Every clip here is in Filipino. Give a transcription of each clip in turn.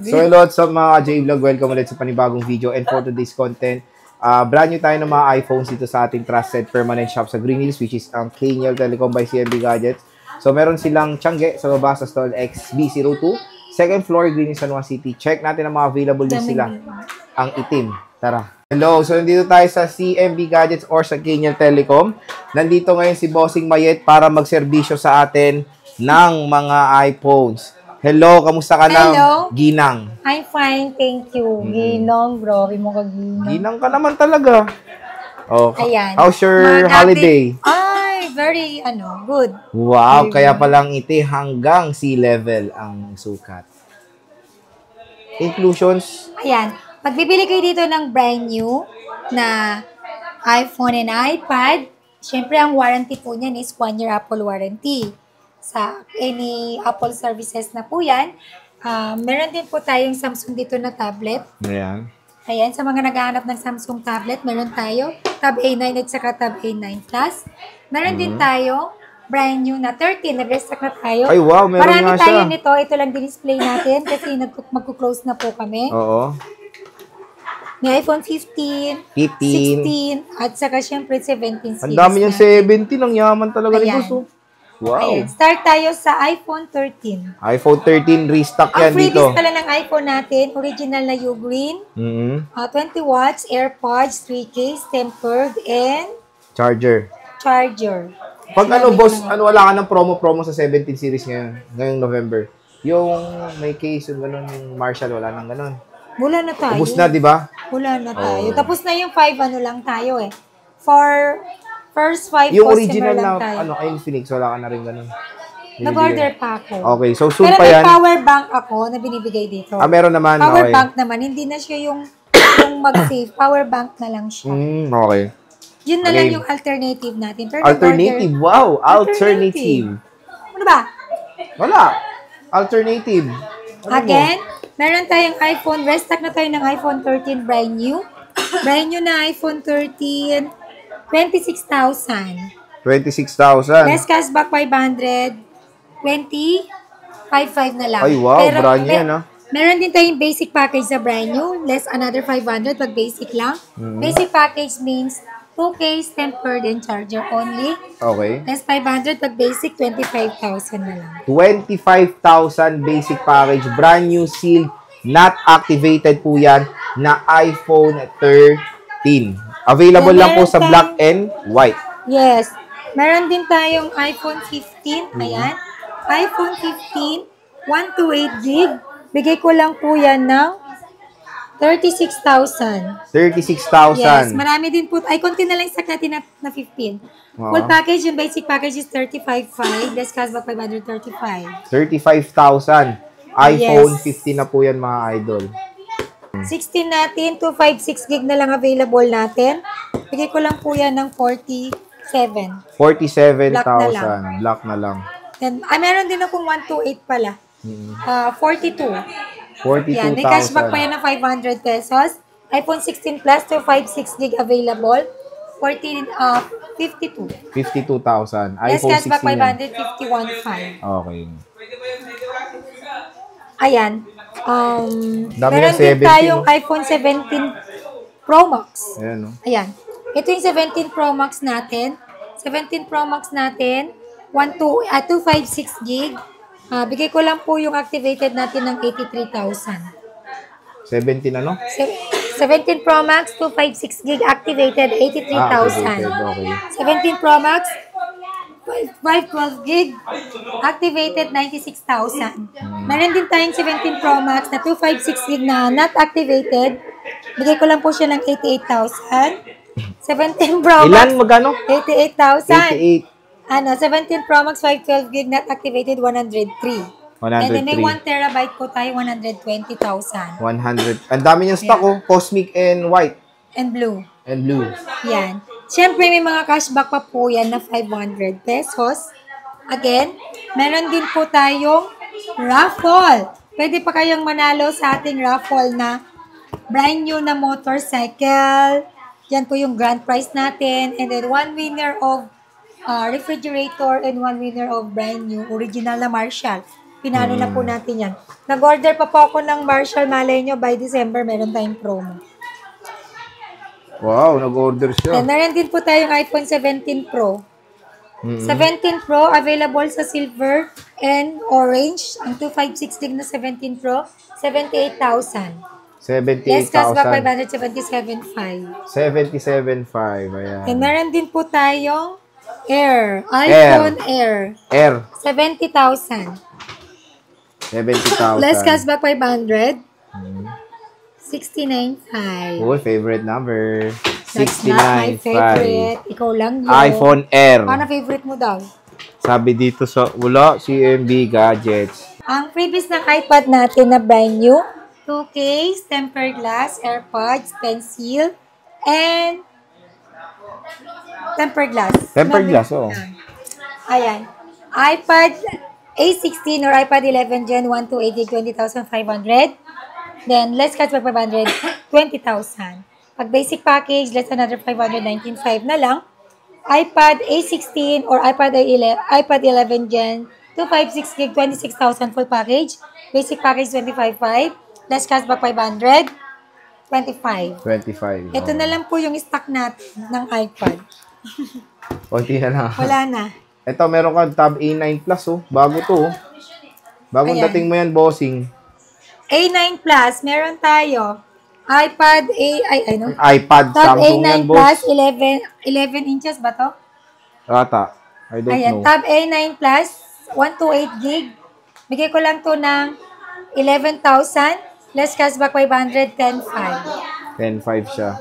So hello sa mga J-Vlog, welcome ulit sa panibagong video and for today's content, brand new tayo ng mga iPhones dito sa ating trusted permanent shop sa Green Hills, which is ang Kaniel Telecom by CMB Gadgets. So meron silang Tiangge sa baba sa stall XB02, second floor, Green Hills, San Juan City. Check natin ang mga available din sila. Ang itim. Tara. Hello, so nandito tayo sa CMB Gadgets or sa Kaniel Telecom. Nandito ngayon si Bossing Mayet para magserbisyo sa atin ng mga iPhones. Hello, kamusta ka na, Ginang? I'm fine, thank you. Ginang, bro. Mo ka Ginang. Ginang ka naman talaga. Oh, ayan. How's your holiday? Ay, very, good. Wow, very kaya palang iti hanggang sea level ang sukat. Inclusions? Ayan. Magbibili kayo dito ng brand new na iPhone and iPad. Siyempre, ang warranty po niyan is 1 year Apple warranty. Sa any Apple services na po yan. Meron din po tayong Samsung dito na tablet. Ayan. Ayan, sa mga naghahanap ng Samsung tablet, meron tayo Tab A9 at saka Tab A9 Plus. Meron din tayo brand new na 13, nag-restock na tayo. Ay wow, meron marami nga siya. tayo nito, ito lang din-display natin kasi magkuklose na po kami. Oo. May iPhone 15, 16, at saka syempre 17 series. Ang dami niyang 17, ang yaman talaga ni Boss. Wow. Ayan. Start tayo sa iPhone 13. iPhone 13, restock yan dito. Ang freebies pala ng iPhone natin, original na Ugreen, 20 watts, AirPods, 3 case, tempered, and charger. Pag boss, wala ka ng promo sa 17 series ngayong November. Yung may case, yung gano'n, yung Marshall, wala nang gano'n. Wala na tayo. Ubus na, di ba? Wala na tayo. Tapos na yung 5, lang tayo eh. For first 5 yung original na, tayo. Infinix, wala ka na rin ganun. Nag-order pa ako. Okay, so soon pero pa yan. Pero may power bank ako na binibigay dito. Meron naman. Power bank naman. Hindi na siya yung mag-save. Power bank na lang siya. Okay. Yun na lang yung alternative natin. Pero alternative? Wow! Alternative. Ano ba? Wala. Alternative. Again, meron tayong iPhone. Restock na tayo ng iPhone 13 brand new. Brand new na iPhone 13. 26,000. 26,000. Less cashback 500. 55 na lang. Ay, wow. Pero, brand new yan, meron din tayong basic package sa brand new. Less another 500 pag basic lang. Basic package means 2 case, tempered, and charger only. Okay. Less 500 pag basic, 25,000 na lang. 25,000 basic package. Brand new sealed. Not activated po yan na iPhone 13. Available lang po sa black and white. Yes. Meron din tayong iPhone 15. Ayan. iPhone 15, 128 gig. Bigay ko lang po yan ng 36,000. 36,000. Yes. Marami din po. Ay, konti na lang sa natin na 15. Full package, yung basic package is 35,500. Less cashback 535. 35,000. iPhone 15 na po yan, mga idol. 16 natin, 256 gig na lang available natin. Bigay ko lang po yan ng 47. 47,000. Black na lang. And, meron din akong 128 pala. 42. 42,000. Yan, may cashback pa yan ng 500 pesos. iPhone 16 Plus, 256 gig available. 52. 52,000. Yes, iPhone cashback 16 500, 51.5. Okay. Ayan. Dami meron din tayong iPhone 17 Pro Max. Ayan, no? Ayan. Ito yung 17 Pro Max natin. 17 Pro Max natin. 256 gig. Bigay ko lang po yung activated natin ng 83,000. 17 ano? 17 Pro Max, 256 gig activated, 83,000. Okay. 17 Pro Max, 512 gig activated, 96,000. Meron din tayong 17 Pro Max na 256 gig na not activated. Bigay ko lang po siya ng 88,000. 17 Pro Max. Ilan magano? 88,000. 17 Pro Max 512 gig not activated, 103. 103. And then may 1 terabyte po tayo, 120,000. 100. Ang dami niyang stock, Cosmic and white. And blue. And blue. Yan. Siyempre, may mga cashback pa po yan na 500 pesos. Again, meron din po tayong raffle. Pwede pa kayong manalo sa ating raffle na brand new na motorcycle. Yan po yung grand prize natin. And then, one winner of refrigerator and one winner of brand new original na Marshall. Pinano na po natin yan. Nag-order pa po ako ng Marshall. Malay nyo, by December, meron tayong promo. Wow, nag-order siya. And meron din po tayong iPhone 17 Pro. 17 Pro, available sa silver and orange. Ang 256 gig na 17 Pro, 78,000. 78,000. Less cashback 577.5. 77,500. Ayan. And meron din po tayong Air. iPhone Air. Air. 70,000. 70,000. Less cashback 500. 69,500. Oh, favorite number. That's not my 69,500. favorite. Ikaw lang yun. iPhone Air. Ano favorite mo daw? Sabi dito sa wala, CMB Gadgets. Ang freebies ng iPad natin na brand new, 2 case, tempered glass, AirPods, pencil, and tempered glass. Tempered glass, oo. Ayan. iPad A16 or iPad 11 Gen 1 to 8 gig, 20,500. Then, less cashback 500, 20,000. Pag basic package, let's another 519.5 na lang. iPad A16 or iPad 11 Gen 256 gig, 26,000 full package. Basic package, 25,500. Less cashback 500, 25. 25. Ito na lang po yung stock natin ng iPad. Konti na lang. Wala na. Ito, meron kang Tab A9 Plus, oh. Bago to, oh. Bagong Ayan. dating mo yan, bossing. A9 Plus, meron tayo. iPad ano? iPad, Tab Samsung yan, A9 boss. Plus, 11 inches ba to? Rata. I don't Ayan, know. Tab A9 Plus, 128 gig. Bigay ko lang to ng 11,000. Less cashback 500, 10,500. 10.5 siya.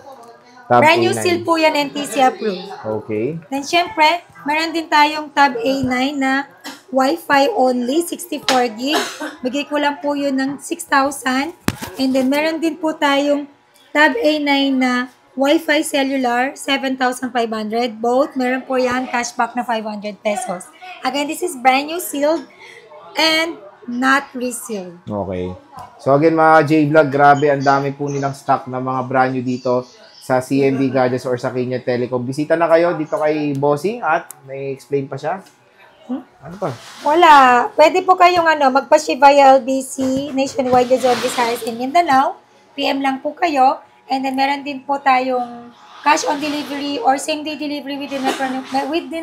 Tab Brand new A9. seal po yan, NTC approved. Okay. Then, syempre, meron din tayong Tab A9 na Wi-Fi only, 64 gig. Bigay ko lang po yun ng 6,000. And then, meron din po tayong Tab A9 na Wi-Fi cellular, 7,500. Both, meron po yan cashback na 500 pesos. Again, this is brand new sealed and not resealed. Okay. So again, mga J-Vlog, grabe, ang dami po nilang stock na mga brand new dito sa CMB Gadgets or sa Kenya Telecom. Bisita na kayo dito kay Bossing at may explain pa siya. Ano pa? Wala. Pwede po kayong magpa-ship via LBC, Nationwide Luzon, Visayas, and Mindanao. PM lang po kayo. And then meron din po tayong cash on delivery or same-day delivery within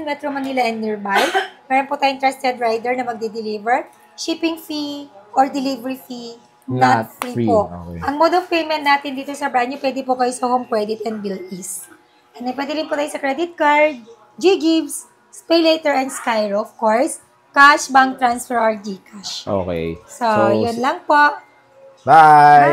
Metro Manila and nearby. Meron po tayong trusted rider na magde-deliver. Shipping fee or delivery fee, not free po. Okay. Ang mode of payment natin dito sa brand new, pwede po kayo sa home credit and bill ease. And then pwede rin po tayo sa credit card, G-Gives, SpayLater, and Skyro, of course. Cash, bank transfer, or GCash. Okay. So, yun lang po. Bye!